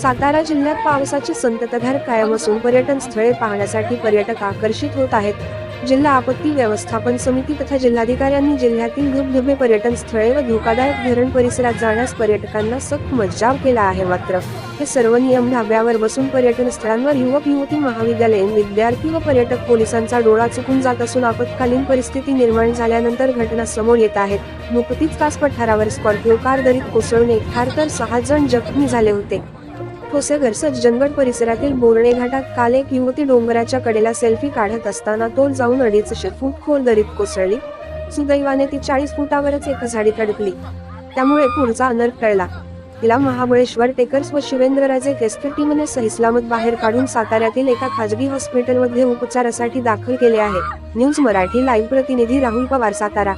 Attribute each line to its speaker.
Speaker 1: सातारा जिल्ह्यात पावसाची संततधार कायम असून पर्यटन स्थळे पाहण्यासाठी पर्यटक आकर्षित होत आहेत. जिल्हा आपत्ती व्यवस्थापन समिती तथा जिल्हाधिकाऱ्यांनी जिल्ह्यातील धबधबे, पर्यटन स्थळे व धोकादायक धरण परिसरात जाण्यास पर्यटकांना सक्त मज्जाव केला आहे. मात्र हे सर्व नियम धाब्यावर बसून पर्यटन स्थळांवर युवक युवती, महाविद्यालयीन विद्यार्थी व पर्यटक पोलिसांचा डोळा चुकून जात असून आपत्कालीन परिस्थिती निर्माण झाल्यानंतर घटना समोर येत आहेत. नुकतीच कास पठारावर स्कॉर्पिओ कार दरीत कोसळून एक ठार तर 6 जण जखमी झाले होते. ठोसेघर सज्जनगड परिसरातील बोर्णे घाटात काल एक युवती डोंगराच्या कडेला सेल्फी काढत असताना तोल जाऊन 250 फूट खोल दरीत कोसळली. सुदैवाने ती 40 फुटावरच एका झाडीत अडकली. त्यामुळे पुढचा अनर्थ टळला. तिला महाबळेश्वर टेकर्स व शिवेंद्रराजे रेस्क्यू टीमने सहीसलामत बाहेर काढून साताऱ्यातील एका खाजगी हॉस्पिटलमध्ये उपचारासाठी दाखल केले आहे. न्यूज मराठी लाईव्ह प्रतिनिधी राहुल पवार, सातारा.